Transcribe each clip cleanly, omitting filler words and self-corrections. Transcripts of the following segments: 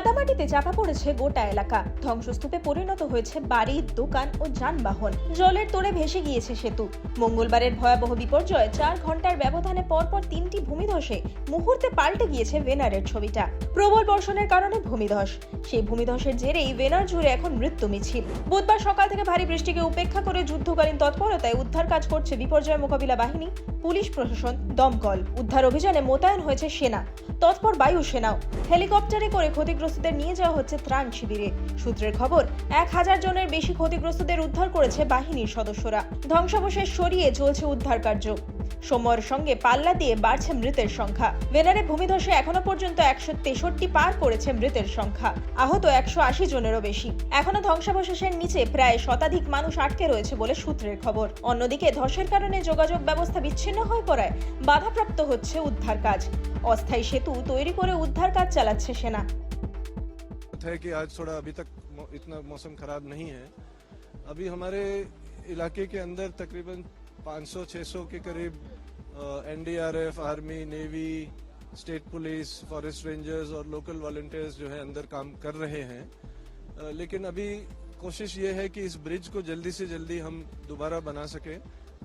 কাদামাটিতে চাপা পড়েছে গোটা এলাকা, ধ্বংসস্তূপে পরিণত হয়েছে বাড়ি, দোকান ও যানবাহন। জলের তোড়ে ভেসে গিয়েছে সেতু। মঙ্গলবারের ভয়াবহ বিপর্যয় 4 ঘন্টার ব্যবধানে পরপর 3টি ভূমিধসে মুহূর্তে পাল্টে গিয়েছে ভেনারের ছবিটা। প্রবল বর্ষণের কারণে ভূমিধস, সেই ভূমিধসের জেরেই ভেনার জুড়ে এখন মৃত্যু মিছিল। বুধবার সকাল থেকে ভারী বৃষ্টিকে উপেক্ষা করে যুদ্ধকালীন তৎপরতায় উদ্ধার কাজ করছে বিপর্যয় মোকাবিলা বাহিনী, পুলিশ প্রশাসন, দমকল। উদ্ধার অভিযানে মোতায়েন হয়েছে সেনা, তৎপর বায়ু সেনাও। হেলিকপ্টারে করে ক্ষতিগ্রস্তদের নিয়ে যাওয়া হচ্ছে ত্রাণ শিবিরে। সূত্রের খবর, 1000 জনের বেশি ক্ষতিগ্রস্তদের উদ্ধার করেছে বাহিনীর সদস্যরা। ধ্বংসাবশেষ সরিয়ে চলছে উদ্ধার কার্য। সময়ের সঙ্গে পাল্লা দিয়ে বাড়ছে মৃতের সংখ্যা। ভেনারে ভূমিধসে এখনো পর্যন্ত 163 পার করেছে মৃতের সংখ্যা। আহত 180 জনেরও বেশি। এখনো ধ্বংসাবশেষের নিচে প্রায় শতাধিক মানুষ আটকে রয়েছে বলে সূত্রের খবর। অন্যদিকে ধসের কারণে যোগাযোগ ব্যবস্থা বিচ্ছিন্ন হয়ে পড়ায় বাধাপ্রাপ্ত হচ্ছে উদ্ধার কাজ। অস্থায়ী সেতু তৈরি করে উদ্ধার কাজ চালাচ্ছে সেনা। है कि आज थोड़ा अभी तक इतना मौसम खराब नहीं है। अभी हमारे इलाके के अंदर तकरीबन 500-600 के करीब NDRF, army, navy, state police, forest rangers और लोकल वॉलंटियर्स जो है अंदर काम कर रहे हैं। लेकिन अभी कोशिश ये है कि इस ब्रिज को जल्दी से जल्दी हम दोबारा बना सके,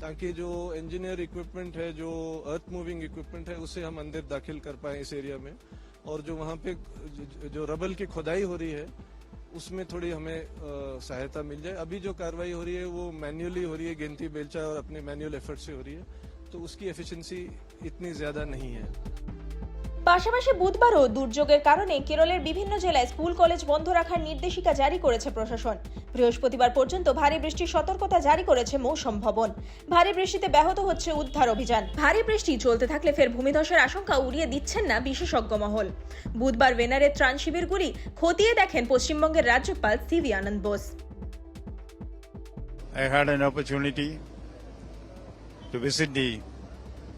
ताकि जो इंजीनियर इक्विपमेंट है, जो अर्थ मूविंग इक्विपमेंट है, उसे हम अंदर दाखिल कर पाए इस एरिया में। और जो वहाँ पे जो रबल की खुदाई हो रही है उसमें थोड़ी हमें सहायता मिल जाए। अभी जो कार्रवाई हो रही है वो मैन्युअली हो रही है, गिनती बेलचा और अपने मैन्युअल एफर्ट से हो रही है, तो उसकी एफिशिएंसी इतनी ज्यादा नहीं है। পাশাপাশি বুধবারও দুর্যোগের কারণে কেরলের বিভিন্ন জেলায় স্কুল কলেজ বন্ধ রাখার নির্দেশিকা জারি করেছে প্রশাসন। বৃহস্পতিবার পর্যন্ত ভারী বৃষ্টির সতর্কতা জারি করেছে মৌসুম ভবন। ভারী বৃষ্টিতে ব্যাহত হচ্ছে উদ্ধার অভিযান। ভারী বৃষ্টি চলতে থাকলে ফের ভূমিধসের আশঙ্কা উড়িয়ে দিচ্ছেন না বিশেষজ্ঞ মহল। বুধবার ভেনারের ত্রাণ শিবিরগুলি খতিয়ে দেখেন পশ্চিমবঙ্গের রাজ্যপাল C V Ananda Bose. I had an opportunity to visit the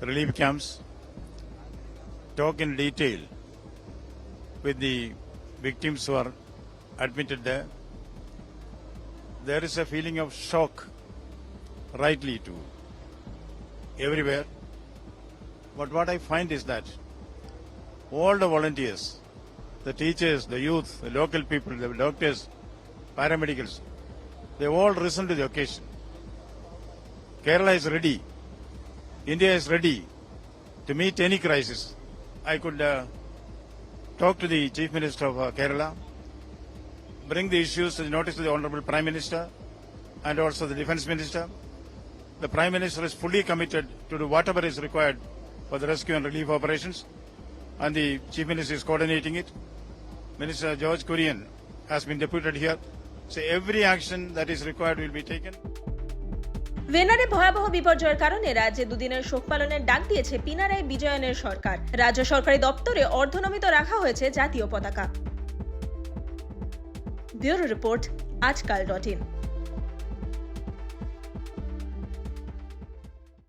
relief camps, talk in detail with the victims who are admitted there. There is a feeling of shock, rightly too, everywhere. But what I find is that all the volunteers, the teachers, the youth, the local people, the doctors, paramedicals, they've all risen to the occasion. Kerala is ready. India is ready to meet any crisis. I could talk to the Chief Minister of Kerala, bring the issues to the notice of the Honourable Prime Minister and also the Defence Minister. The Prime Minister is fully committed to do whatever is required for the rescue and relief operations, and the Chief Minister is coordinating it. Minister George Kurian has been deputed here, so every action that is required will be taken. ভেনারে ভয়াবহ বিপর্যয়ের কারণে রাজ্যে দুদিনের শোক পালনের ডাক দিয়েছে পিনারাই বিজয়নের সরকার। রাজ্য সরকারি দপ্তরে অর্ধনমিত রাখা হয়েছে জাতীয় পতাকা। Bureau report, আজকাল.in।